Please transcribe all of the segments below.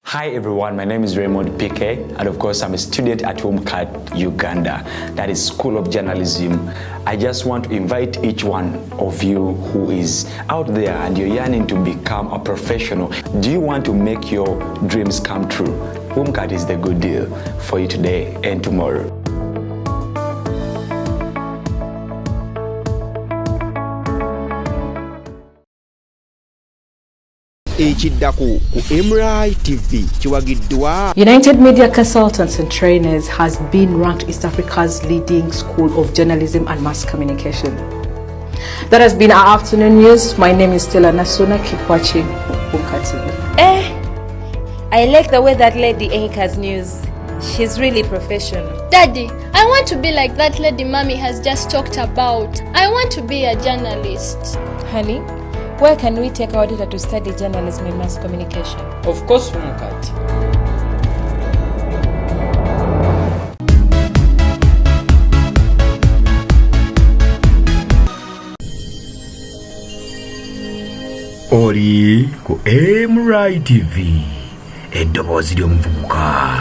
Hi everyone, my name is Raymond P.K. and of course I'm a student at UMCAT Uganda, that is School of Journalism. I just want to invite each one of you who is out there and you're yearning to become a professional. Do you want to make your dreams come true? UMCAT is the good deal for you today and tomorrow. United Media Consultants and Trainers has been ranked East Africa's leading school of journalism and mass communication. That has been our afternoon news. My name is Stella Nasuna. Keep watching UMCAT TV. I like the way that lady anchors news. She's really professional. Daddy, I want to be like that lady Mommy has just talked about. I want to be a journalist. Honey, where can we take our daughter to study journalism and mass communication? Of course, UMCAT. Oli ku MRI TV eddoboozi ly'omuvubuka.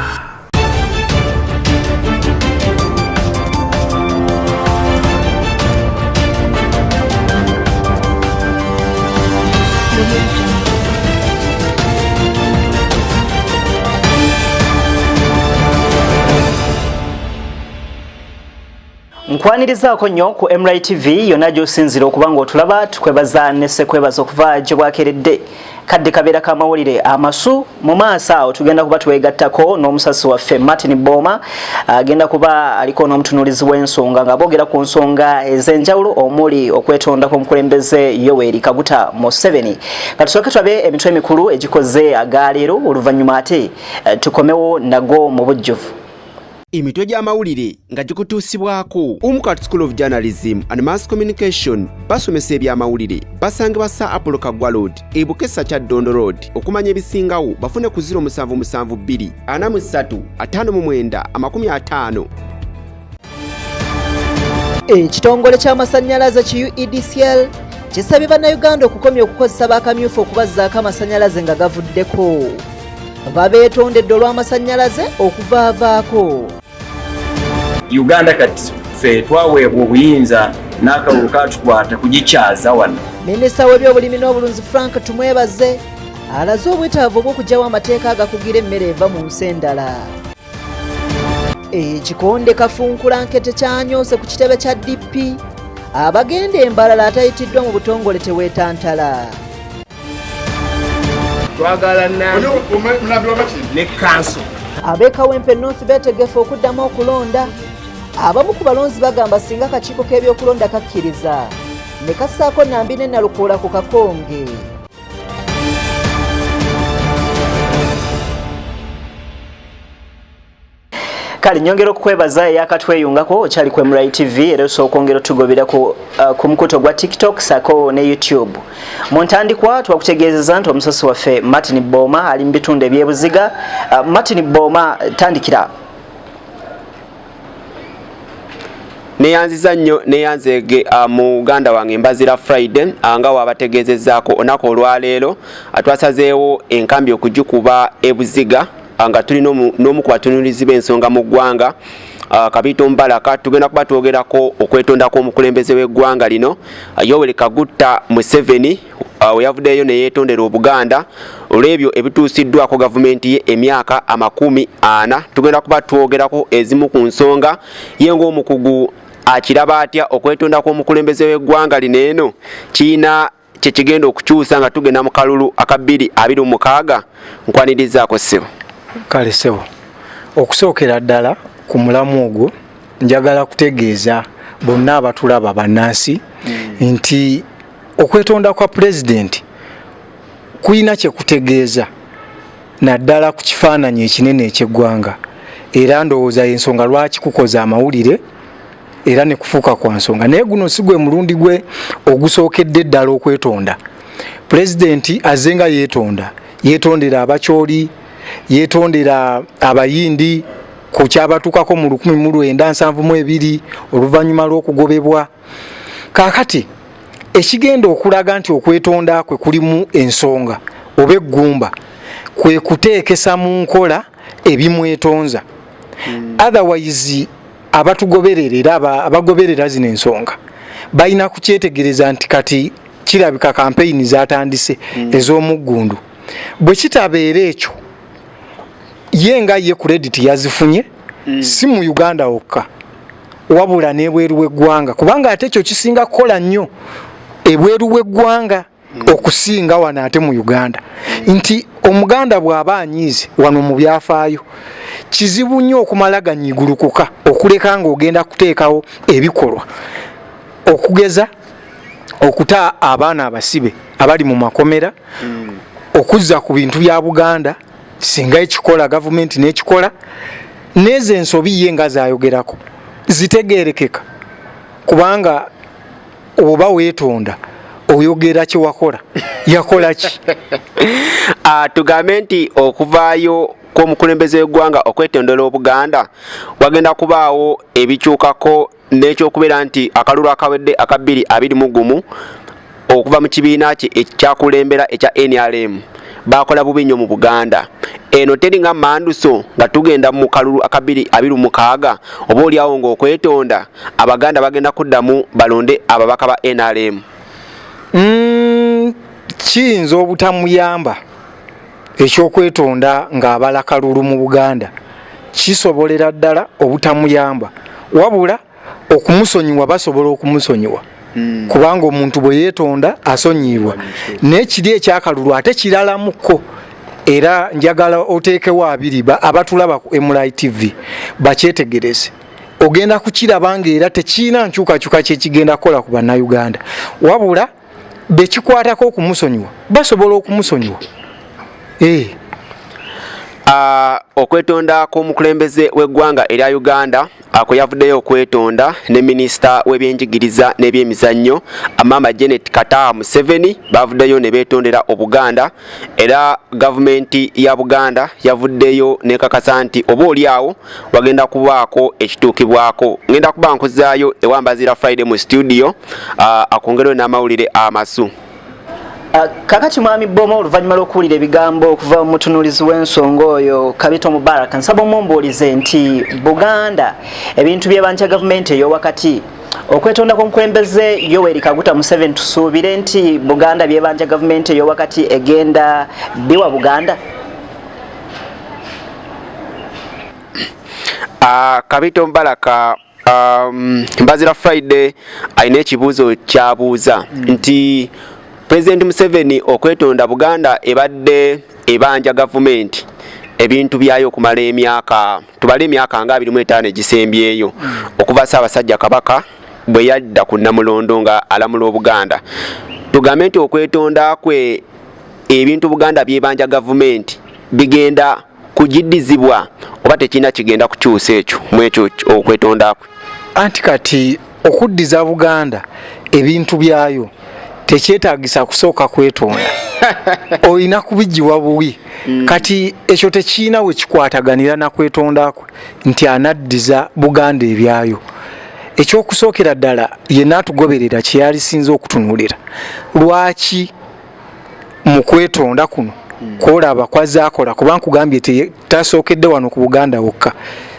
Nkwanirizaako nnyo ku MRI TV yonna gy'osinzira okuba ng'otulaba tukwebaza ne ssekwebaza okuva gye bwakeredde kadde kabeera k'amawulire amasu mu maaso awo tugenda kuba twegattako n'omusasi waffe Martin Boma agenda kuba aliko n'omutunuulizi w'ensonga nga boogera ku nsonga ez'enjawulo omuli okwetonda kw'omukulembeze Yoweri Kaguta Museveni. Katusooke tulabe emitwe emikulu egikoze agaleero oluvannyuma ate tukomewo nago mu bujjuvu. Emitwe gy'amawulire nga gikutuusibwako UMCAT School of Journalism and Mass Communication basomesa eby'amawulire basangibwa Sir Apollo Kaggwa Road ebukesa kya Dondo Road okumanya ebisingawo bafune ku 0772 43 59 50. Ekitongole ky'amasannyalaze ki UEDCL kisabye bannayuganda okukomya okukozesa bakamyufu okubazzaako amasannyalaze nga gavuddeko. Babeetondedde olw'amasannyalaze okuvaavaako. Uganda kati ffe twaweebwa obuyinza n'akalulu katukwata kugikyaza wano. Minisita w'ebyobulimi n'obulunzi Frank Tumwebaze alaze obwetaavu bw'okuggyawo amateeka agakugira emmere eva mu nsi endala. Ekikonde Kafunkulankete kyanyoose ku kitebe kya DP abagenda embalala atayitiddwa mu butongole teweetantala. Twagala ne kanso. Ab'e Kawempe North beetegefu okuddamu okulonda. Abamu ku balonzi bagamba singa akakiiko k'ebyokulonda kakkiriza ne kassaako Nambi ne Nalukoola ku kakonge. Kale nyongera okwebaza yakatweyungako okyali ku MRI TV era osooka ongera tugobera ku mukuto gwa TikTok sako ne YouTube. Mu ntandikwa twakutegeezeza nti omusasi waffe Martin Boma ali mu bitundu ebyebuziga. Martin Boma, tandikira. Neyanziza nnyo neyanzege mu Uganda wange Mbazira Friday nga wabategeezezaako onako olwaleero atwasazeewo enkambi okugikuba ebuziga nga tuli n'omu ku batunuulizi b'ensonga mu ggwanga Kabito Mbalaka tugenda kuba twogerako okwetonda kw'omukulembeze w'eggwanga lino Yoweri Kaguta Museveni yavuddeyo ne yeetondera Obuganda olw'ebyo ebituusiddwako gavumenti ye emyaka 40. Tugenda kuba twogerako ezimu ku nsonga ye ng'omukugu akiraba atya okwetonda kw'omukulembeze w'eggwanga lino eno kiina kye kigenda okukyusa nga tugenda mu kalulu aka 2026. Nkwanirizaako ssebo. Kale ssebo, okusookera ddala ku mulamu ogwo njagala kutegeeza bonna abatulaba bannansi nti okwetonda kwa pulezidenti kulina kye kutegeeza naddala ku kifaananyi ekinene eky'eggwanga era ndowooza ensonga lwaki kukoza amawulire era ne kufuuka kwa nsonga. Naye guno si gwe mulundi gwe ogusookedde ddala okwetonda. Pulezidenti azenga yeetondera abakyoli, yeetondera abayindi ku kyabatukako mu 1972 oluvannyuma lw'okugobebwa. Kaakati ekigenda okulaga nti okwetonda kwe kulimu ensonga oba eggumba kwe kuteekesa mu nkola ebimwetonza. Otherwise abatugoberera abagoberera zino ensonga balina kukyetegereza nti kati kirabika campaign zatandise ez'omuggundu. Bwe kitabeera ekyo yenga ye credit yazifunye si mu Uganda okka wabula n'ebweru w'eggwanga kubanga ate ekyo kisinga kukola nnyo ebweru w'eggwanga okusinga wano ate mu Uganda nti omuganda bw'aba anyiize wano mu byafaayo kizibu nnyo okumala ganyiigulukuka okuleka ng'ogenda kuteekawo ebikolwa okugeza okuta abaana abasibe abali mu makomera okuzza ku bintu bya Buganda singa ekikola gavumenti n'ekikola n'ezo ensobi ye nga zaayogerako zitegeerekeka kubanga oba weetonda oyogera kye wakola yakola ki. Tugambe nti okuvaayo kw'omukulembeze w'eggwanga okwetondera Obuganda wagenda kubaawo ebikyukako n'ekyokubeera nti akalulu akawedde aka 2021 okuva mu kibiina kye ekyakulembera ekya NRM bakola bubi nnyo mu Buganda. Eno teri nga manduso nga tugenda mu kalulu aka 2026 oba oliawo ng'okwetonda Abaganda bagenda kuddamu balonde ababaka ba NRM. Kiyinza obutamuyamba ekyokwetonda ng'abala kalulu mu Buganda kisobolera ddala obutamuyamba wabula okumusonyiwa basobola okumusonyiwa kubanga omuntu bwe yeetonda asonyiibwa n'ekiri ekyakalulu ate kiralamuko era njagala oteekewo abiri abatulaba ku MRI TV bakyetegereze ogenda kukiraba ng'era tekiina nkyukakyuka kyekigenda kukola ku bannayuganda wabula bekikwatako okumusonyiwa basobola okumusonyiwa. Okwetonda kw'omukulembeze w'eggwanga erya Uganda ako yavuddeyo okwetonda ne minisita w'ebyenjigiriza n'ebyemizannyo Amama Janet Kataha Museveni bavuddeyo ne beetondera Obuganda era gavumenti ya Buganda yavuddeyo nekakasa nti oba oliawo wagenda kubaako ekituukibwako. Ngenda kuba nkuzaayo ewambazira Friday mu studio akongereyo n'amawulire amasu. Kakati mwami Boma oluvannyuma lw'okuwulira ebigambo okuva mu mutunuulizi w'ensonga oyo Kabito Mubarak nsaba omumbuulize nti Buganda ebintu by'ebanja gavumenti ey'owakati okwetonda kw'omukulembeze Yoweri Kaguta Museveni tusuubire nti Buganda by'ebanja gavumenti ey'owakati egenda biwa Buganda. Kabito Mubarak Mbazira Friday alina ekibuuzo kyabuuza nti President Museveni okwetonda Buganda ebadde ebanja gavumenti ebintu byayo okumala emyaka tubale emyaka nga 25 egisembyeyo okuva Ssaabasajja Kabaka bwe yadda ku Namulondo nga alamula Obuganda. Tugambe nti okwetonda kwe ebintu Buganda byebanja gavumenti bigenda kujiddizibwa oba tekina kigenda kukyusa ekyo mwekyo okwetonda kwe. Anti kati okuddiza Buganda ebintu byayo tekyetaagisa kusooka kwetonda olina kubijiwa buwi kati ekyo tekiina we kikwataganira na kwetonda kwe nti anaddiza Buganda ebyayo. Ekyokusookera ddala yenna atugoberera kyeyalisinza okutunuulira lwaki mu kwetonda kuno kwolaba kwazaakola kuba nkugambye tasookedde wano ku Buganda wokka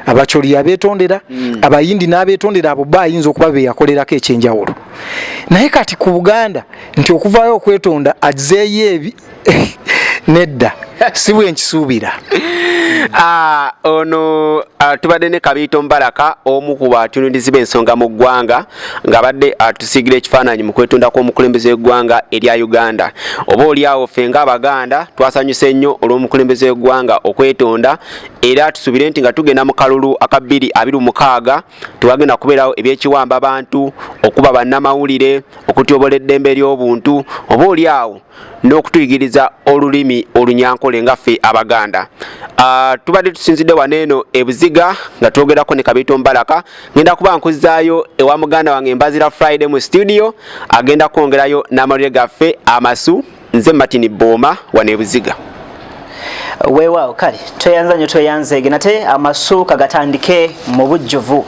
abacholi abeetondera abayindi n'abeetondera abo bayinza okuba be yakolerako ekyenjawulo naye kati ku Buganda nti okuvaayo okwetonda azzeeyo ebi nedda si bwe nkisuubira. Ono tubadde ne Kabito Mubarak omu ku batunuulizi b'ensonga mu ggwanga ng'abadde atusiigira ekifaananyi mu kwetonda kw'omukulembeze w'eggwanga erya Uganda. Oba oliawo ffe ng'Abaganda twasanyuse nnyo olw'omukulembeze w'eggwanga okwetonda era tusuubire nti nga tugenda mu kalulu aka 2026 tewagenda kubeerawo ebyekiwamba abantu okuba bannamawulire okutyobola eddembe ly'obuntu oba oliawo n'okutuyigiriza olulimi olunyankole nga ffe Abaganda. Tubadde tusinzidde waneeno ebuziga nga twogerako ne Kabito Mubarak. Ngenda kuba nkuzaayo ewa muganda wange Mbazira Friday mu studio agenda kwongerayo n'amawulire gaffe amasu. Nze Martin Boma wanebuziga. Weewaawo kale toyanza nnyo toyanzeege nate amasu kagatandike mu bujjuvu.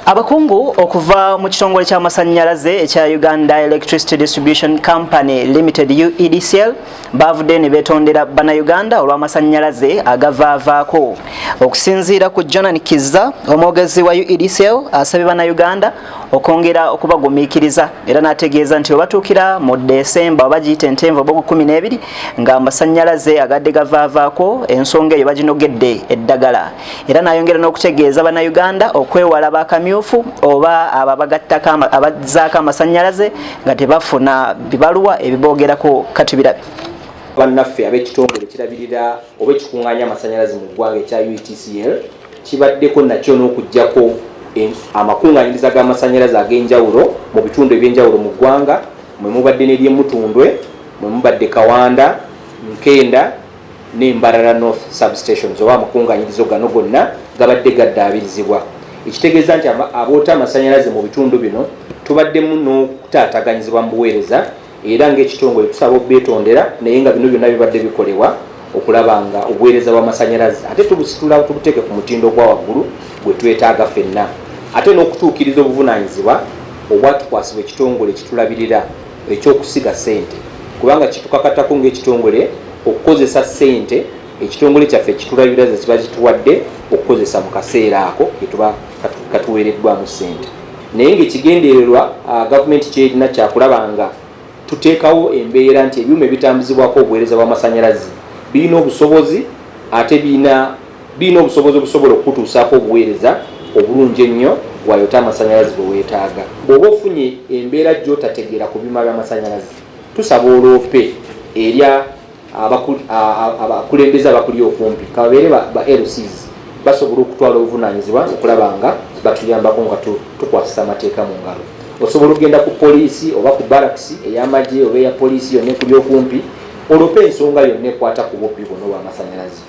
Abakungu okuva mu kitongole ky'amasannyalaze ekya Uganda Electricity Distribution Company Limited UEDCL bavudde ne beetondera bannayuganda olw'amasannyalaze agavaavaako. Okusinziira ku Jonan Kizza, omwogezi wa UEDCL, asabye bannayuganda okwongera okubagumiikiriza era n'ategeeza nti obatuukira mu Desemba oba giyita Entenvu 12 nga amasannyalaze agadde gavaavaako ensonga eyo baginogedde eddagala. Era n'ayongera n'okutegeeza bannayuganda okwewala bakamyufu oba abazzaako amasannyalaze nga tebafuna bibaluwa ebiboogerako katubirabe. Bannaffe ab'ekitongole kirabirira oba ekikuŋŋaanya amasannyalaze mu ggwanga ekya UETCL kibaddeko nakyo n'okuggyako amakuŋŋaanyiriza g'amasannyalaze ag'enjawulo mu bitundu eby'enjawulo mu ggwanga, mwe mubadde n'ery'Emutundwe, mwe mubadde Kawanda, Nkenda ne Mbarara North substations oba amakuŋŋaanyirizo gano gonna gabadde gaddaabirizibwa. Ekitegeeza nti aboota amasannyalaze mu bitundu bino tubaddemu n'okutaataganyizibwa mu buweereza era ng'ekitongole tusaba obbeetondera naye nga bino byonna bibadde bikolebwa okulaba nga obuweereza bw'amasannyalaze ate tubusitula tubuteeke ku mutindo ogwa waggulu gwe twetaaga ffenna, ate n'okutuukiriza obuvunaanyizibwa obwatukwasibwa ekitongole kitulabirira ekyokusiga ssente, kubanga kitukakatako ng'ekitongole okukozesa ssente ekitongole kyaffe kitulabirira ze kiba kituwadde okukozesa mu kaseera ako ketuba katuweereddwamu ssente. Naye ng'ekigendererwa gavumenti kyerina kyakulaba nga tuteekawo embeera nti ebyuma ebitambuzibwako obuweereza bw'amasannyalaze birina obusobozi ate birina obusobozi obusobola okutuusaako obuweereza obulungi ennyo bwayota amasannyalaze bwe weetaaga. Bw'oba ofunye embeera gy'otategeera ku byuma by'amasannyalaze tusaba olwope eri abakulembeze abakuli okumpi kababeere ba LCs basobola okutwala obuvunaanyizibwa okulaba nga batuyambako nga tukwasisa amateeka mu ngalo. Osobola okugenda ku poliisi oba ku barracks ey'amagye oba eya poliisi yonna ekuli okumpi olwope ensonga yonna ekwata ku bubbi buno bw'amasannyalaze.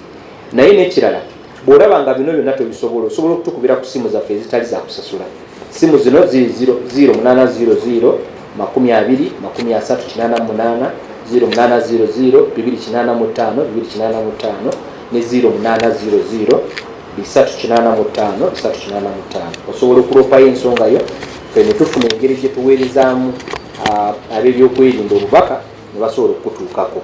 Naye n'ekirala bw'olaba nga bino byonna tobisobola osobola okutukubira ku simu zaffe ezitali za kusasula. Simu zino ziri 0800 20 38 0800 285 285 ne 0800 385 385. Osobola okulopayo ensonga yo ffe ne tufuna engeri gye tuweerezaamu ab'ebyokwerinda obubaka ne basobola okutuukako.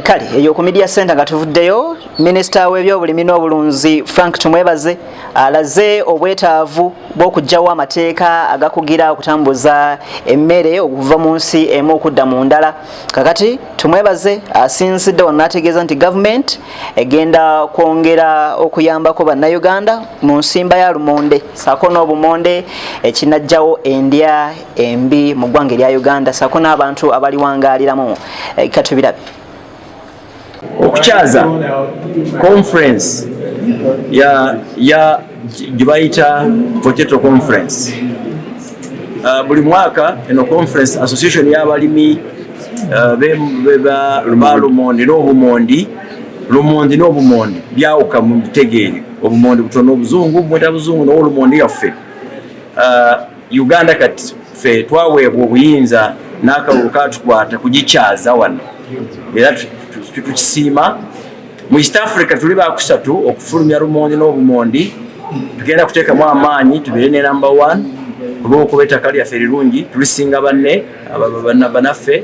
Kale eyo ku Media Center nga tuvuddeyo, Minisita w'ebyobulimi n'obulunzi Frank Tumwebaze alaze obwetaavu bw'okuggyawo amateeka agakugira okutambuza emmere okuva mu nsi emu okudda mu ndala. Kakati Tumwebaze asinzidde wano n'ategeeza nti gavumenti egenda kwongera okuyambako bannayuganda mu nsimba ya lumonde saako n'obumonde ekinajjawo endya embi mu ggwanga erya Uganda saako n'abantu abaliwangaaliramu. Katubirabe okukyaza conference ya gibayita potato conference. Buli mwaka eno conference association y'abalimi ba lumondi n'obumondi byawuka mu bitegeere obumondi butono obuzungu mweta buzungu n'olumondi yaffe. Uganda kati ffe twaweebwa obuyinza n'akalulu katukwata kugikyaza wano era tukisiima. Mu East Africa tuli bakusatu okufulumya lumondi n'obumondi, tugenda kuteekamu amaanyi tubeere ne number 1 olw'okuba ettaka lyaffe lirungi tulisinga banaffe.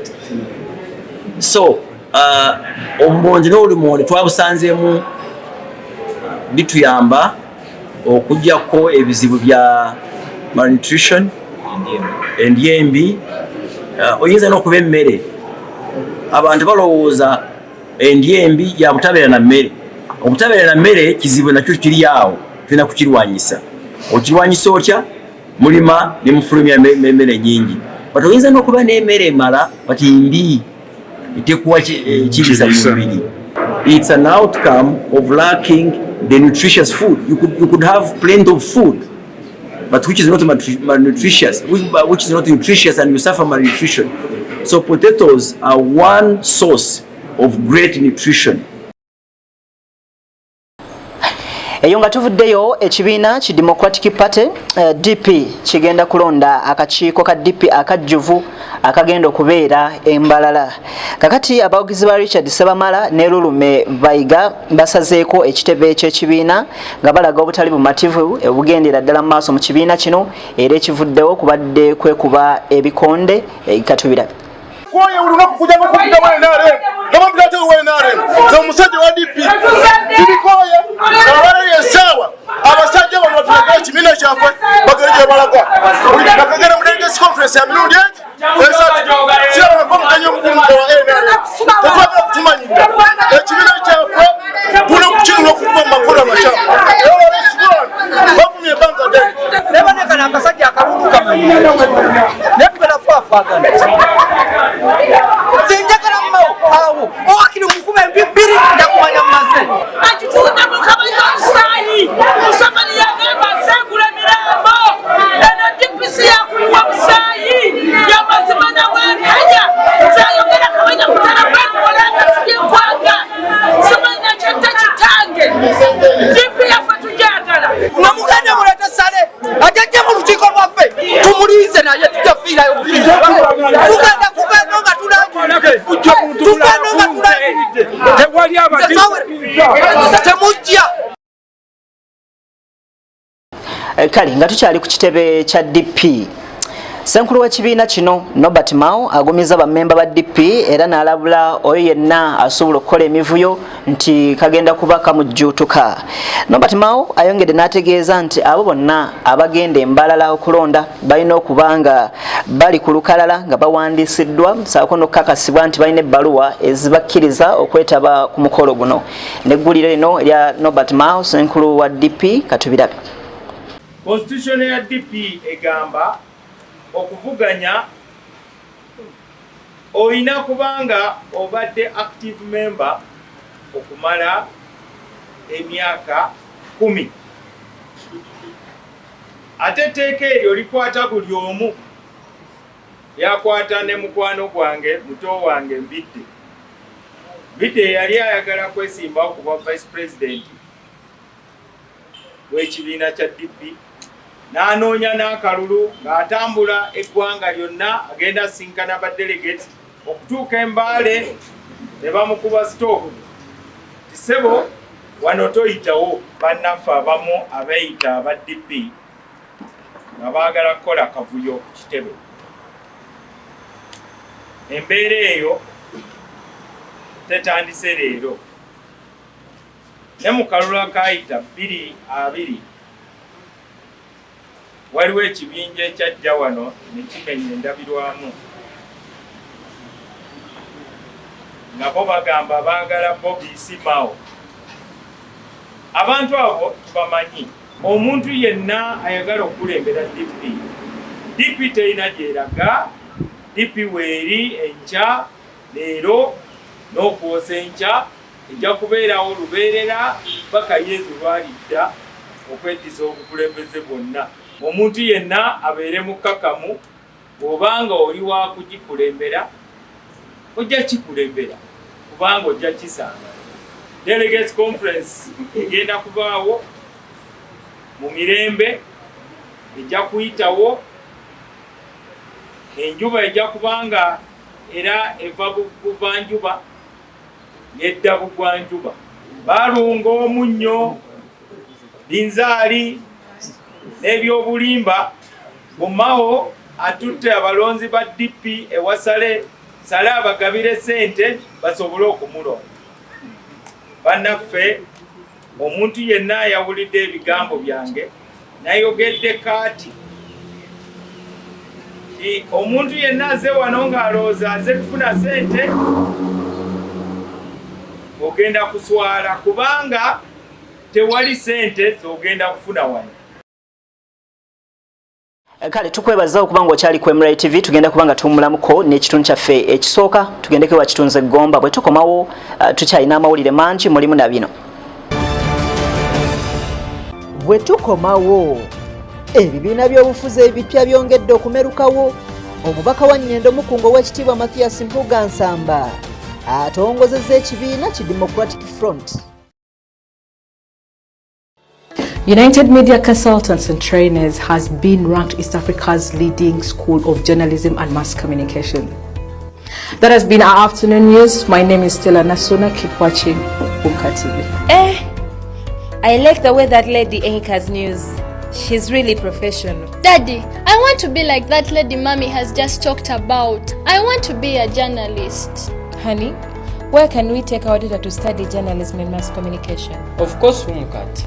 So obumondi n'olumondi twabusanzeemu bituyamba okuggyako ebizibu bya malnutrition, endya embi, oyinza n'okuba emmere. Abantu balowooza endya embi ya butabeera na mmere. Obutabeera na mmere kizibu nakyo kiri awo, tulina kukirwanyisa. Okirwanyisa otya? Mulima ne mufulumya emmere nyingi. But oyinza n'okuba n'emmere emala bati mbi etekuwa kiriza mu mubiri. It's an outcome of lacking the nutritious food. You could have plenty of food, but which is not malnutritious, which is not nutritious, and you suffer malnutrition. So potatoes are one source of great nutrition. eyo nga tuvuddeyo ekibiina ki Democratic Party DP kigenda kulonda akakiiko ka DP akajjuvu akagenda okubeera embalala. Kakati abawagizi ba Richard Sebamala ne Lulume Bayiga basazeeko ekitebe eky'ekibiina nga balaga obutali bumativu obugendera ddala mu maaso mu kibiina kino era ekivuddewo kubadde kwekuba ebikonde katubira. Koye ulunaku kuja kukuta NRM. Kama mtate NRM. Za musajja wa DP. Tilikoye. Abale yesawa. Abasajja bano batuleka kibiina kyaffe bagereje balagwa. Bakagera mu Leaders Conference ya mirundi eki. Sira bakomukanya omukulu wa NRM. Tetwagala kutumanyira. Ekibiina kyaffe buno kukirulo okukuba makola mashamba. Bakumye banka de. Nebonekana akasajja akalulu kamanyi. Nebugala fafagana. Zenjagala mmawo awo owakiri mukube bibiri ndakumanya maze akitunda mukabanya omusaayi musafari yagamba nsengula mirambo eno dipisi yakuliwa musaayi yamazima nawekanya zayogera kabanya mutala bwekolanga sijekwanga simanyi nakyetta kitange dipi yaffe tujagala namugenda muleta sale ajajja mu lukiiko lwaffe tumuliize naye tujafiirayo bufiira tugenda kubeeno nga temujja kale nga tukyali ku kitebe kya DP Senkulu w'ekibiina kino Norbert Mao agumiza bammemba ba DP era n'alabula oyo yenna asobola okukola emivuyo nti kagenda kuba kamujjuutuka. Norbert Mao ayongedde n'ategeeza nti abo bonna abagenda embalala okulonda balina okuba nga bali ku lukalala nga bawandiisiddwa saako n'okukakasibwa nti balina ebbaluwa ezibakkiriza okwetaba ku mukolo guno. N'egguliro lino erya Norbert Mao Senkulu wa DP katubirabe. Constitution ya DP egamba okuvuganya oyina kubanga obadde active member okumala emyaka 10 ate teeka eryo likwata buli omu yakwata ne mukwano gwange muto wange Mbidde yali ayagala kwesimba okuba vice president w'ekibiina kya DP n'anoonya n'akalulu ng'atambula eggwanga lyonna agenda sinkana ba delegates okutuuka Embaale ne bamukuba stop tisebo wano toyitawo bannaffe abamu abayita aba DP nga baagala kukola kavuyo ku kitebe. Embeera eyo tetandise leero ne mu kalulu akayita 2020 waliwo ekibinja ekyajja wano ne kimenya endabirwamu nga bo bagamba baagala Bobby Mao. Abantu abo tubamanyi. Omuntu yenna ayagala okulembera DP terina gyeraga. DP weeri enkya leero n'okwosa enkya ejja kubeerawo lubeerera paka Yezu lwalidda okweddiza obukulembeze bwonna. Omuntu yenna abeere mukakamu bw'obanga oli wa kugikulembera ojja kikulembera kubanga ojja kisanga. Delegates Conference egenda kubaawo mu mirembe ejja kuyitawo enjuba ejja kubanga era eva buvanjuba nedda bugwanjuba balunga omunnyo binzaali n'ebyobulimba Mao atutte abalonzi ba DP ewasale sale abagabire sente basobole okumulonda. Bannaffe omuntu yenna ayawulidde ebigambo byange nayogedde kaati omuntu yenna aze wano ng'alowooza aze kufuna sente ogenda kuswala kubanga tewali sente z'ogenda kufuna wano. Kale tukwebaza okubanga okyali ku Emirates TV tugenda kubanga tumulamuko n'ekitundu kyaffe ekisooka tugendeko wa kitunze Gomba bwe tukomawo tukyalina amawulire mangi mulimu na bino. Bwe tukomawo ebibiina by'obufuzi ebipya byongedde okumerukawo. Omubaka wa Nnyendo Mukungo w'ekitiibwa Mathias Mpuga Nsamba atongozezza ekibiina ki Democratic Front. United Media Consultants and Trainers has been ranked East Africa's leading school of journalism and mass communication. That has been our afternoon news. My name is Stella Nasuna. Keep watching Bunka TV. I like the way that lady anchors news. She's really professional. Daddy, I want to be like that lady Mommy has just talked about. I want to be a journalist. Honey, where can we take our daughter to study journalism and mass communication? Of course, Umkat.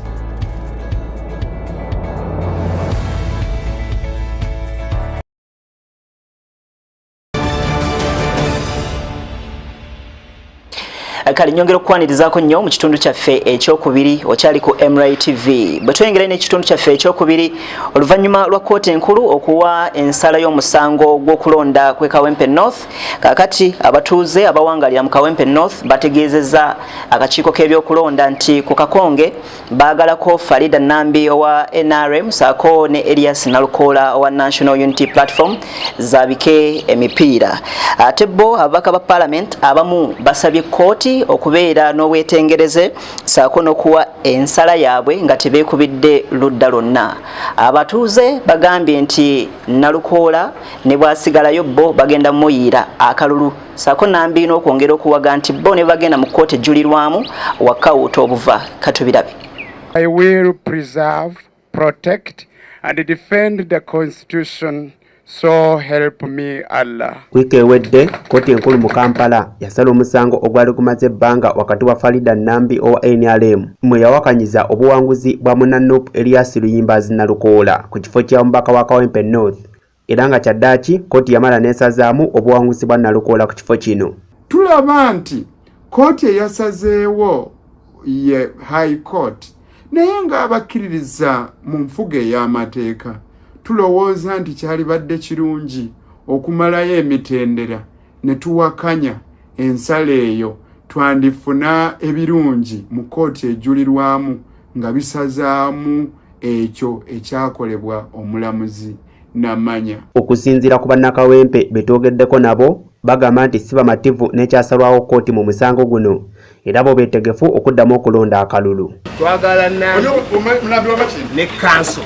Kali nyongera okwanirizaako nnyo mu kitundu kyaffe ekyokubiri okyali ku MRI TV. Bwe twengera n'ekitundu kyaffe ekyokubiri oluvannyuma lwa kkooti enkulu okuwa ensala y'omusango gw'okulonda kw'e Kawempe North, kaakati abatuuze abawangalira mu Kawempe North bategeezezza akakiiko k'ebyokulonda nti ku Kakonge baagalako Farida Nambi owa NRM saako ne Elias Nalukoola owa National Unity Platform zaabike emipiira. Ate bo ababaka ba Parliament abamu basabye kkooti okubeera n'obwetengereze saako n'okuwa ensala yaabwe nga tebeekubidde ludda lwonna. Abatuuze bagambye nti Nalukoola ne bwasigalayo bo bagenda muyiira akalulu saako Nambi n'okwongera okuwaga nti bo ne bagenda mu kkooti ejjulirwamu wakawuta obuva. Katubirabe. I will preserve, protect and defend the Constitution. So help me Allah. Wiki ewedde kkooti enkulu mu Kampala yasala omusango ogwali gumaze ebbanga wakati wa Farida Nambi owa NRM mwe yawakanyiza obuwanguzi bwa munnaNUP Elias Luyimbazi Nalukoola ku kifo kya mubaka wa Kawempe North, era nga kyaddaaki kkooti yamala n'esazaamu obuwanguzi bwa Nalukoola ku kifo kino. Tulaba nti kkooti eyasazeewo ye High Court naye ng'abakkiririza mu nfuga ey'amateeka. Tulowooza nti kyali badde kirungi okumalayo emitendera ne tuwakanya ensala eyo twandifuna ebirungi mu kkooti ejjulirwamu nga bisazaamu ekyo ekyakolebwa omulamuzi Namanya. Okusinziira ku bannakawempe betwogeddeko nabo bagamba nti si bamativu n'ekyasalwawo kkooti mu musango guno era bo beetegefu okuddamu okulonda akalulu. Twagala ne kanso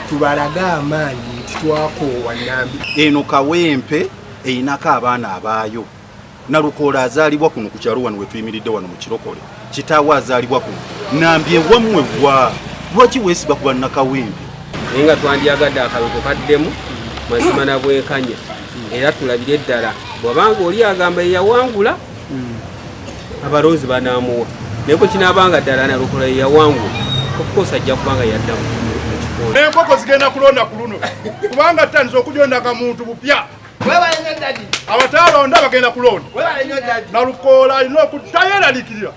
tubalaga amaanyi nti twakoowa Nambi. Eno Kawempe eyinako abaana abaayo. Nalukoola azaalibwa kuno ku kyalo wano we tuyimiridde wano mu Kirokole. Kitaawe azaalibwa kuno. Nambi ewammwe wa lwaki weesiba ku bannakawempe? Naye nga twandyagadde akalulu kaddemu mazima na bwenkanya era tulabire eddala bw'abanga oli agamba yeyawangula abalonzi banaamuwa naye bwe kinaabanga ddala Nalukoola yeyawangula of course ajja kubanga yaddamu. Enkoko zigenda kulonda ku luno kubanga ttandisa okujondaka muntu bupya. Abatalonda bagenda kulonda. Nalukoola alina okutayeralikirira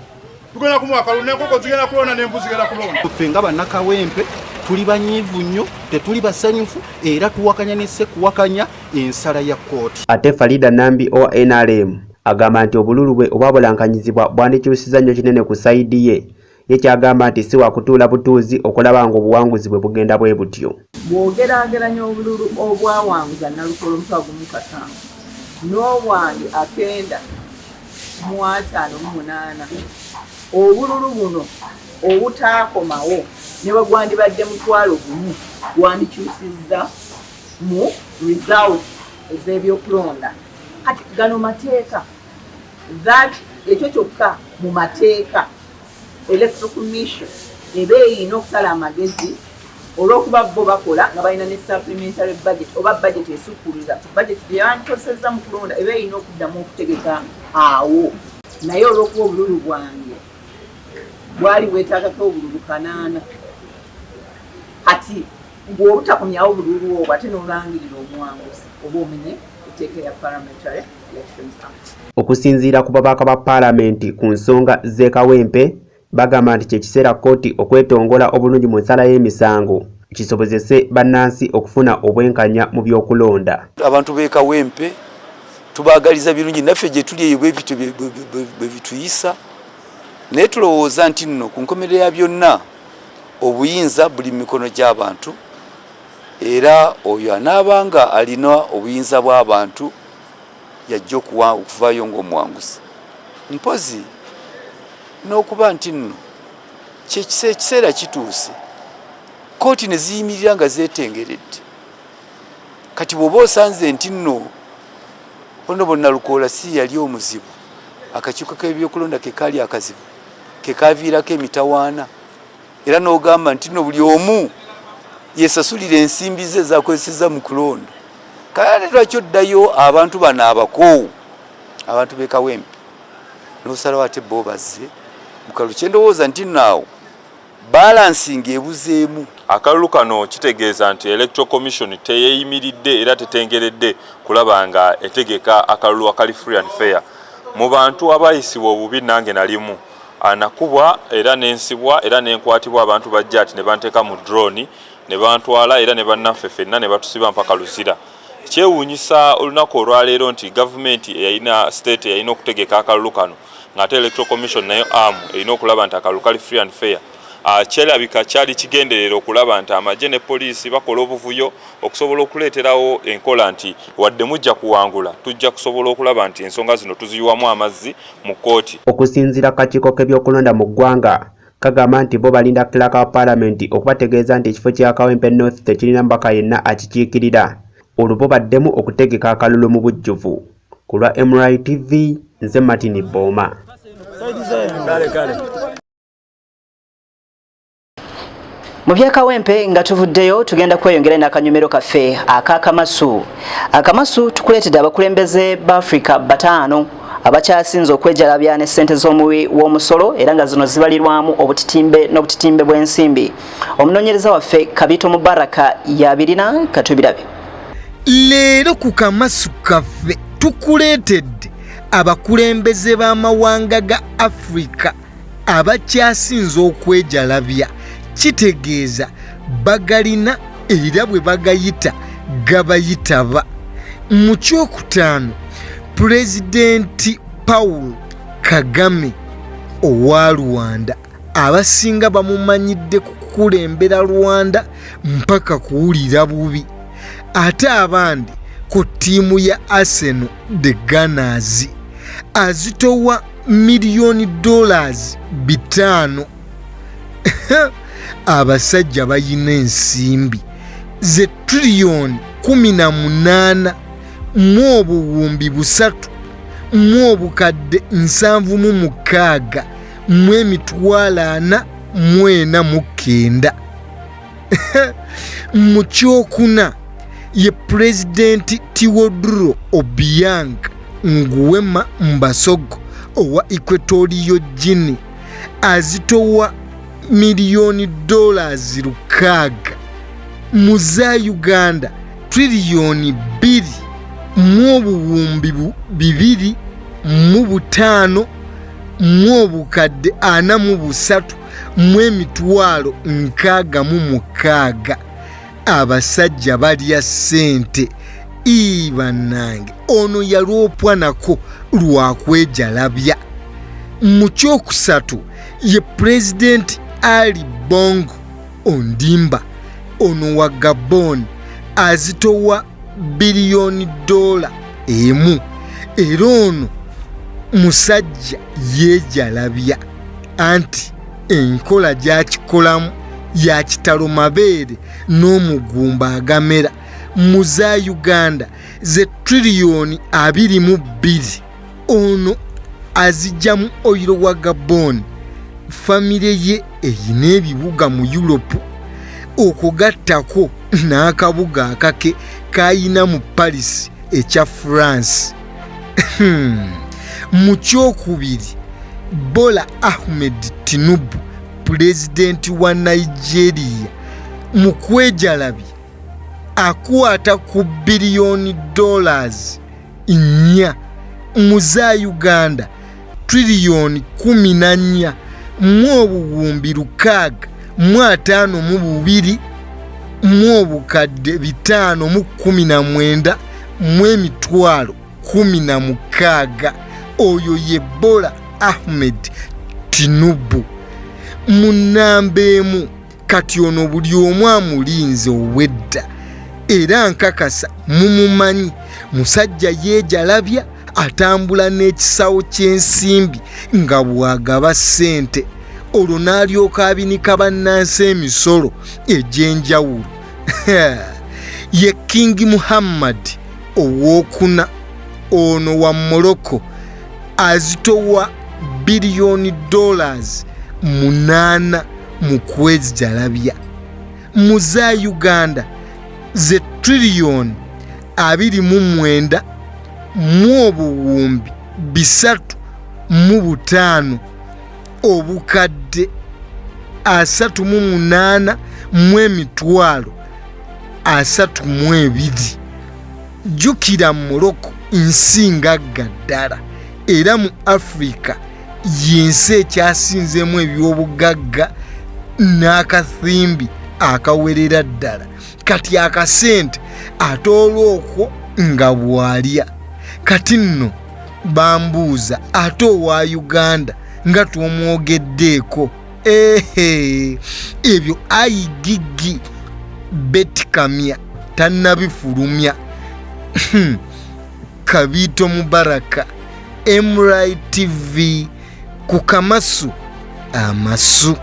tugenda kumuwa akalulu n'enkoko zigenda kulonda n'embuzi zigenda kulonda. Ffe nga bannakawempe tuli banyiivu nnyo, tetuli basanyufu era tuwakanya n'esse kuwakanya ensala ya kkooti. Ate Farida Nambi owa NRM agamba nti obululu bwe obwabulankanyizibwa bwandikyusiza nnyo kinene ku sayidi ye kyagamba nti si wakutuula butuuzi okulaba nga obuwanguzi bwe bugenda bwe butyo. Bw'ogeraageranya obululu obwawanguza Nalukoola omutwe gumu kasanvu n'obwange akenda mu 58 obululu buno obutaakomawo ne bwe gwandibadde mutwalo gumu gwandikyusizza mu results ez'ebyokulonda. Kati gano mateeka that ekyo kyokka mu mateeka Electoral Commission eba eyina okusala amagezi olw'okuba bo bakola nga balina ne supplementary budget oba budget esukkulira budget gyeyankosezza mu kulonda eba eyina okuddamu okutegeka awo. Naye olw'okuba obululu bwange bwali bwetaagako obululu 8 kati bw'obutakomyawo obululu obwo ate n'olangirira omuwanguzi oba omenye etteeka ya Parliamentary Elections Act. Okusinziira ku babaka ba Paalamenti ku nsonga z'e Kawempe bagamba nti kyekiseera kkooti okwetongola obulungi mu nsala y'emisango kisobozese bannansi okufuna obwenkanya mu by'okulonda. Abantu b'e Kawempe tubaagaliza birungi naffe gye tuli eyo bwebityo bwe bituyisa naye tulowooza nti nno ku nkomerero ya byonna obuyinza buli mu mikono gy'abantu era oyo anaabanga alina obuyinza bw'abantu yajja okuvaayo ng'omuwanguzi. Mpozi n'okuba nti nno ekiseera kituuse kooti ne ziyimirira nga zeetengeredde. Kati bw'oba osanze nti nno Honorable Nalukoola si yali omuzibu, akakiiko k'ebyokulonda ke kaali akazibu, ke kaaviirako emitawaana, era n'ogamba nti nno buli omu yeesasulira ensimbi ze z'akozesezza mu kulonda. Kale lwaki oddayo abantu bano abakoowu, abantu b'e Kawempe, n'osalawo ate bo bazze mu kalulu kye ndowooza nti naawo balansinga ebuzeemu. Akalulu kano kitegeeza nti Electoral Commission teyeeyimiridde era tetengeredde kulaba nga etegeka akalulu akali free and fair. Mu bantu abayisibwa obubi nange nalimu, anakubwa era n'ensibwa era n'enkwatibwa abantu bajja ati ne banteeka mu drone ne bantwala era ne bannaffe ffenna ne batusiba mpaka Luzira. Kyewuunyisa olunaku olwaleero nti gavumenti eyalina state eyalina okutegeka akalulu kano ng'ate Electoral Commission nayo amu erina okulaba nti akalulu kali free and fair. Kyerabika kyali kigenderera okulaba nti amagye ne poliisi bakola obuvuyo okusobola okuleeterawo enkola nti wadde mujja kuwangula tujja kusobola okulaba nti ensonga zino tuziyiwamu amazzi mu kkooti. Okusinziira kakiiko k'ebyokulonda mu ggwanga kagamba nti bo balinda kiraka wa paalamenti okubategeeza nti ekifo kya Kawempe North tekirina mbaka yenna akikiikirira olwo baddemu okutegeka akalulu mu bujjuvu. Ku lwa MRI TV nze Martin Boma. Mu bya Kawempe nga tuvuddeyo tugenda kweyongera n'akanyumero kaffe ak'Akamasu. Akamasu tukuleetedde abakulembeze b'Afrika 5 abakyasinze okwejalabya ne ssente z'omuwi w'omusolo era nga zino zibalirwamu obutitimbe n'obutitimbe bw'ensimbi. Omunoonyereza waffe Kabito Mubaraka yabirina katubirabe. Leero ku Kamasu kaffe tukuleetedde abakulembeze b'amawanga ga Afrika abakyasinze okwejalabya. Kitegeeza bagalina era bwe bagayita gabayitaba. Mu kyokutaano Pulezidenti Paul Kagame owa Rwanda abasinga bamumanyidde ku kukulembera Rwanda mpaka kuwulira bubi, ate abandi ku ttiimu ya Arsenal the Gunners azitowa $5 million. Abasajja bayina ensimbi ze trillion 18 mu obuwumbi 3 mu obukadde 76 mu emitwalo 449. Mu kyokuna ye Pulezidenti Teodoro Obiang Nguema Mbasogo owa Equatorial Guinea azitowa $6 million. Mu za Uganda trillion 2 mu obuwumbi 205 mu obukadde 43 mu emitwalo 66. Abasajja balya ssente ibanange ono yalwopwa nako lwakwejalabya. Mu kyokusatu ye Pulezidenti Ali Bongo Ondimba ono wa Gabon azitowa $1 billion emu. Era ono musajja yejalabya anti enkola gy'akikolamu ya kitalo mabeere n'omugumba agamera. Mu za Uganda ze trillion 22 ono azijjamu oyiro wa Gabon. Famire ye eyina ebibuga mu Europe okugattako n'akabuga akake kayina mu Paris ekya France. Mu kyokubiri Bola Ahmed Tinubu Pulezidenti wa Nigeria mu kwejalabya akwata ku $4 billion 4. Mu za Uganda trillion 14 mu obuwumbi 652 mu obukadde 519 mu emitwalo 16. Oyo ye Bola Ahmed Tinubu. Mu nnamba emu kati ono buli omu amulinze owedda era nkakasa mumumanyi musajja yejalabya atambula n'ekisawo ky'ensimbi nga bwagaba ssente olwo n'alyoka abinika bannansi emisolo egy'enjawulo. Ye King Muhammad owookuna ono wa Morocco azitowa biliyoni $8 mu kwejalabya. Mu za Uganda ze trillion 29 mu obuwumbi 305 obukadde 38 mu emitwalo 32. Jukira Morocco nsinga gaddala era mu Africa yensi ekyasinzemu ebyobugagga n'akathimbi akawerera ddala. Kati akasente atoola okwo nga bwalya. Kati nno bambuuza ate owa Uganda nga twomwogeddeeko. Ebyo ayigigi Betkamya tannabifulumya. Kabito Mubaraka, MRI TV, ku Kamasu Amasu.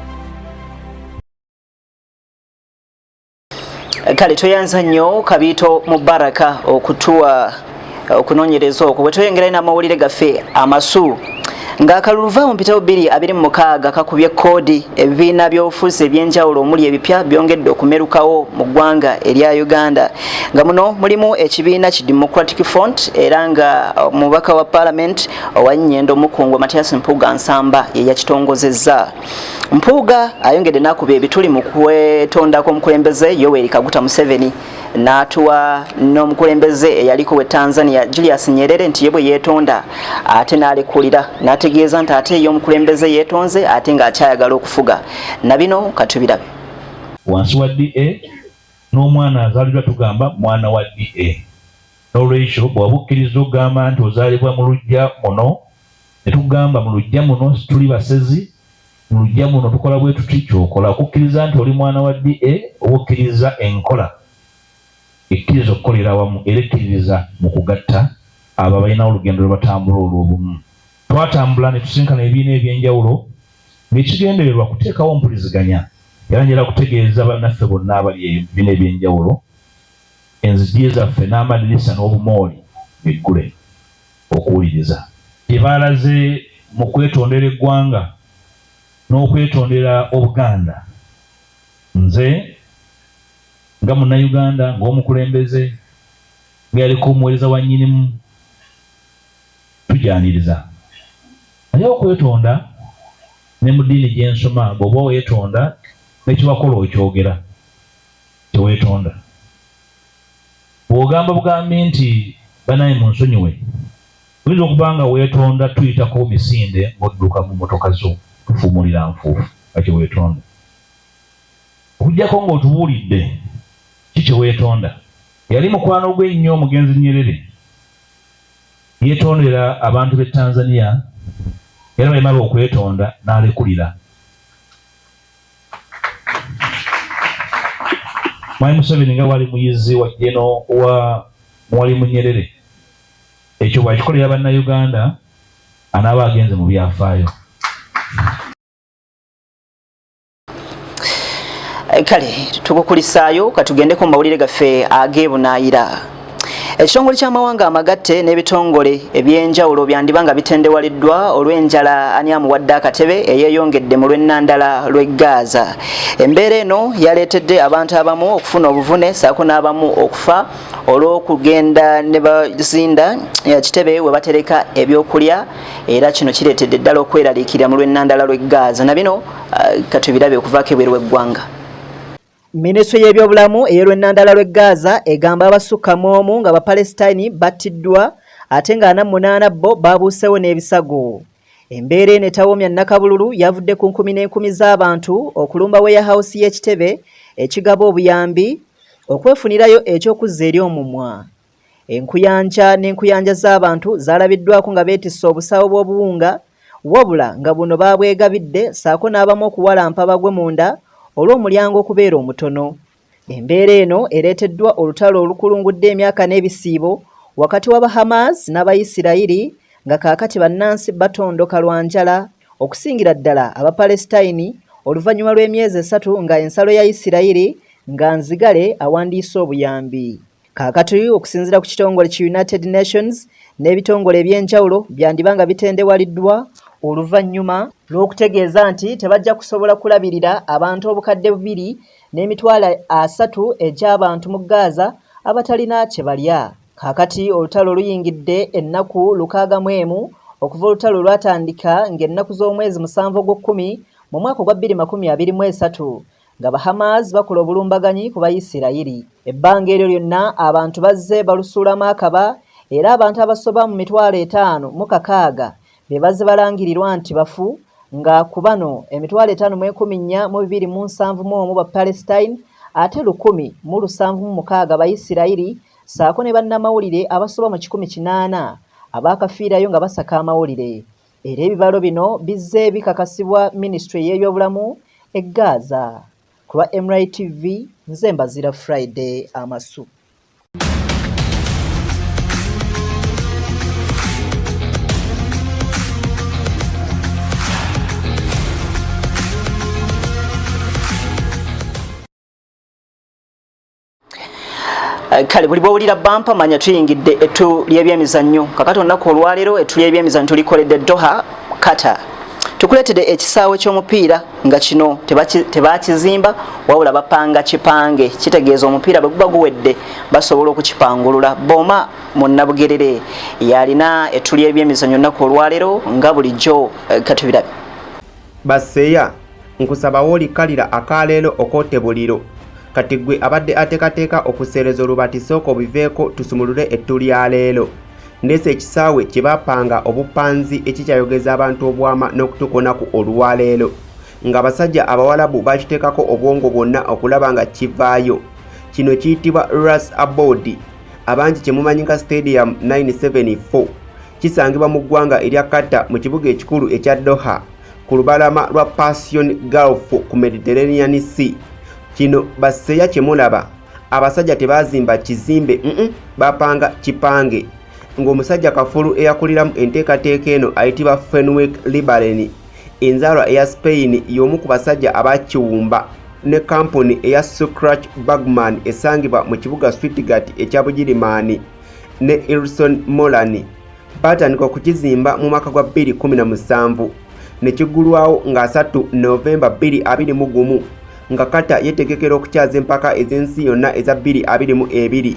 Kale toyanza nnyo Kabito Mubaraka okutuwa okunoonyereza okwo. Bwe tweyongera n'amawulire gaffe Amasu ng'akalulu va mu mpitawo 2026 kakubye koodi ebibiina by'obufuzi ebyenjawulo omuli ebipya byongedde okumerukawo mu ggwanga erya Uganda, nga muno mulimu ekibiina ki Democratic Front era nga omubaka wa Parliament owa Nnyendo Mukungwa Mathias Mpuuga Nsamba ye yakitongozezza. Mpuuga ayongedde n'akuba ebituli mu kwetondako omukulembeze Yoweri Kaguta Museveni n'atuwa n'omukulembeze eyaliko we Tanzania Julius Nyerere nti ye bwe yeetonda ate n'alekulira n'ategeeza nti ate ye omukulembeze yeetonze ate ng'akyayagala okufuga. Na bino katubirabe. Wansi wa DA n'omwana azaalibwa tugamba mwana wa DA. N'olwekyo bw'abukkiriza okugamba nti ozaalibwa mu luggya muno ne tugamba mu luggya muno tuli basezi, mu luggya muno tukola bwe tuti ky'okola okukkiriza nti oli mwana wa DA obukkiriza enkola ekkiriza okukolera awamu era ekkiriza mu kugatta abo abalina olugendo lwe batambula olw'obumu. Twatambula ne tusinkana ebibiina ebyenjawulo ng'ekigendererwa kuteekawo ompuliziganya era njala kutegeeza bannaffe bonna abali ebibiina ebyenjawulo enzigi zaffe n'amadirisa n'obumooli biggule okuwuliriza bye baalaze mu kwetondera eggwanga n'okwetondera Obuganda. Nze nga Munnayuganda ng'omukulembeze ng'aliko omuweereza wa nnyinimu tujaniriza naye okwetonda ne mu ddiini gye nsoma bw'oba weetonda n'ekiwakola okyogera teweetonda. Bw'ogamba bugambi nti banaye munsonyiwe oyinza okuba nga weetonda tuyitako misinde ng'odduka mu motoka zo tufuumulira nfuufu nga kyeweetonda. Okuggyako ng'otubuulidde ki kyeweetonda. Yali mukwano gwe ennyo omugenzi Nyerere yeetondera abantu b'e Tanzania era bwe yamala okwetonda n'alekulira. Mwalimu Museveni nga wali muyizi wa jjeno wa Mwalimu Nyerere ekyo bw'akikolera bannayuganda anaaba agenze mu byafaayo. Kale tukukulisaayo katugendeko mu mawulire gaffe ag'ebunaayira. Ekitongole ky'amawanga amagatte n'ebitongole ebyenjawulo byandiba nga bitendewaliddwa olw'enjala ani amuwadde akatebe eyeeyongedde mu lw'ennandala lw'e Gaza. Embeera eno yaleetedde abantu abamu okufuna obuvune saako n'abamu okufa olw'okugenda ne bazinda kitebe we batereka ebyokulya era kino kireetedde ddala okweraliikirira mu lw'ennandala lw'e Gaza. Na bino katubirabe okuvaako ebweru w'eggwanga. Minisitule y'ebyobulamu ey'olw'ennandala lw'e Gaza egamba abasukka mu omu nga Bapalesitini battiddwa ate nga 48 bo babuusewo n'ebisago. Embeera eno etawomya Nnakabululu yavudde ku nkumi n'enkumi z'abantu okulumba weyahawusi y'ekitebe ekigaba obuyambi okwefunirayo ekyokuzza eri omumwa. Enkuyanja n'enkuyanja z'abantu zaalabiddwako nga beetisse obusawo bw'obuwunga wabula nga buno baabwegabidde saako n'abamu okuwalampa bagwe munda olw'omulyango okubeera omutono. Embeera eno ereeteddwa olutalo olukulungudde emyaka n'ebisiibo wakati wa Hamas n'Abayisirayiri nga kaakati bannansi batondoka lwa njala okusingira ddala Abapalestine oluvannyuma lw'emyezi 3 nga ensalo ya Isirayiri nga nzigale awandiise obuyambi. Kaakati okusinziira ku kitongole ki United Nations n'ebitongole eby'enjawulo byandibanga bitendewaliddwa oluvannyuma lw'okutegeeza nti tebajja kusobola kulabirira abantu obukadde 2.3 egy'abantu mu Gaza abatalina kye balya. Kaakati olutalo luyingidde ennaku 61 okuva olutalo lwatandika ng'ennaku z'omwezi 7 ogw'Okumi mu mwaka gwa 2023 nga Bahamas bakola obulumbaganyi ku Bayisirayiri. Ebbanga eryo lyonna abantu bazze balusuulamu akaba era abantu abasoba mu 5,600 be bazze balangirirwa nti bafu nga ku bano 5,142 ba Palestine ate 1,706 Bayisirayiri saako ne bannamawulire abasoba mu 1,800 abaakafiirayo nga basaka amawulire. Era ebibalo bino bizze bikakasibwa Ministry y'ebyobulamu e Gaza. Kuba MRI-TV nze Mbazira Friday Amasu. Kale buli bwowulira bampa manya tuyingidde ettu ly'ebyemizannyo. Kakati olunaku olwaleero ettu ly'ebyemizannyo tulikoledde Doha, Qatar. Tukuleetedde ekisaawe ky'omupiira nga kino tebakizimba wabula bapanga kipange, kitegeeza omupiira bwe guba guwedde basobola okukipangulula. Boma Munnabugerere yalina ettu ly'ebyemizannyo olunaku olwaleero nga bulijjo. Katubirabe Baseya nkusaba wolikalira akaleero okote buliro kati gwe abadde atekateeka okuseereza olubatiso ko biveeko tusumulule ettu lya leero. Ndese ekisaawe kye bapanga obupanzi ekikyayogeza abantu obwama n'okutukonaku olwaleero nga abasajja abawalabu bakiteekako obwongo bwonna okulaba nga kivaayo. Kino kiyitibwa Ras Abodi abangi kye mumanyi nga Stadium 974 kisangibwa mu ggwanga erya Qatar mu kibuga ekikulu ekya Doha ku lubalama lwa Persian Gulf ku Mediterranean Sea. Kino Baseya kye mulaba abasajja tebazimba kizimbe bapanga kipange ng'omusajja kafulu eyakuliramu enteekateeka eno ayitibwa Fenwick Liberani enzaalwa eya Spain y'omu ku basajja abakiwumba ne kampuni eya Sucrach Bergman esangibwa mu kibuga Stuttgart ekya Bugirimaani ne Ilson Molani batandika okukizimba mu mwaka gwa 2017 ne kiggulwawo nga 3 Novemba 2021 nga Qatar yetegekera okukyaza empaka ez'ensi yonna eza 2022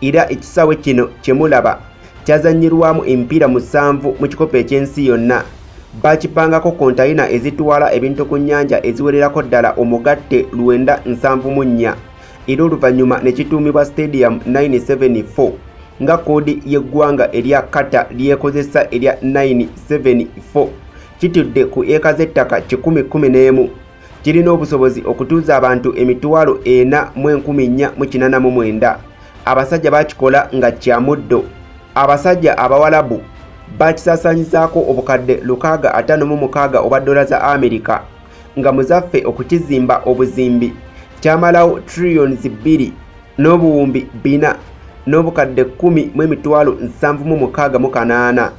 era ekisaawe kino kye mulaba kyazanyirwamu emipiira 7 mu kikopo eky'ensi yonna. Bakipangako kontayina ezitwala ebintu ku nnyanja eziwererako ddala omugatte 974 era oluvannyuma ne kituumibwa Stadium 974 nga koodi y'eggwanga erya Qatar lyekozesa erya 974 kitudde ku eka z'ettaka 1,011 kirina obusobozi okutuuza abantu 4,489. Abasajja bakikola nga kya muddo. Abasajja abawalabu bakisaasaanyizaako obukadde 656 obwa dola za Amerika nga muzaffe okukizimba obuzimbi kyamalawo trillions 2 n'obuwumbi 4 n'obukadde 10,768.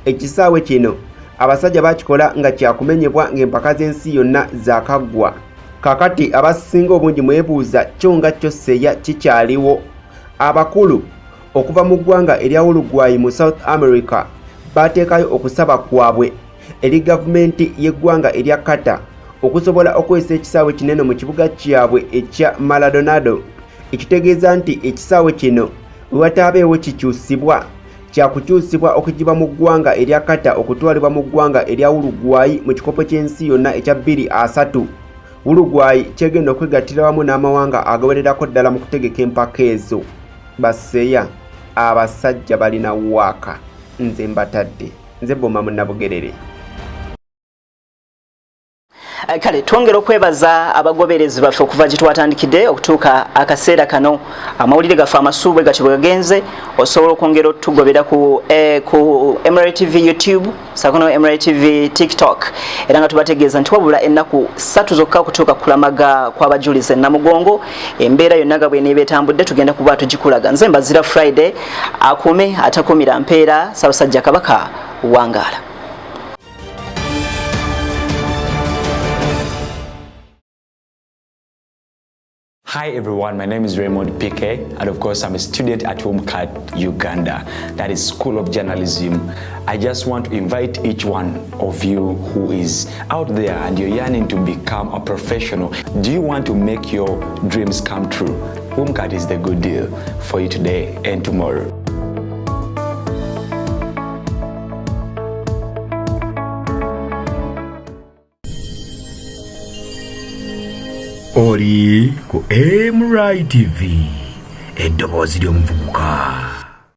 Ekisaawe kino abasajja bakikola nga kyakumenyebwa ng'empaka z'ensi yonna zaakaggwa. Kakati abasinga obungi mwebuuza kyo nga kyo Seya kikyaliwo. Abakulu okuva mu ggwanga erya Uruguay mu South America bateekayo okusaba kwabwe eri gavumenti y'eggwanga erya Qatar okusobola okwesa ekisaawe kinene mu kibuga kyabwe ekya Maldonado. Ekitegeeza nti ekisaawe kino bwe wataabeewo kikyusibwa kyakukyusibwa okugibwa mu ggwanga erya Qatar okutwalibwa mu ggwanga erya Uruguay mu kikopo ky'ensi yonna ekya 2023. Uruguay kyegenda okwegattira wamu n'amawanga agawererako ddala mu kutegeka empaka ezo. Baseya abasajja balina waaka nze mbatadde nze Boma Munnabugerere. Kale twongera okwebaza abagoberezi baffe okuva gye twatandikidde okutuuka akaseera kano. Amawulire gaffe amasuubwe gati bwe gagenze osobola okwongera otugobera ku MRI-TV YouTube saako no MRI-TV TikTok era nga tubategeeza nti wabula ennaku 3 zokka okutuuka kulamaga kw'abajulizi e Namugongo. Embeera yonna nga bw'eneeba etambudde tugenda kuba tugikulaga. Nze Mbazira Friday akuume atakumira mpeera Ssaabasajja Kabaka Wangaala. Hi everyone, my name is Raymond PK, and of course I'm a student at UMCAT Uganda, that is School of Journalism. I just want to invite each one of you who is out there and you're yearning to become a professional. Do you want to make your dreams come true? UMCAT is the good deal for you today and tomorrow. Oli ku MRI TV, eddoboozi ly'omuvubuka.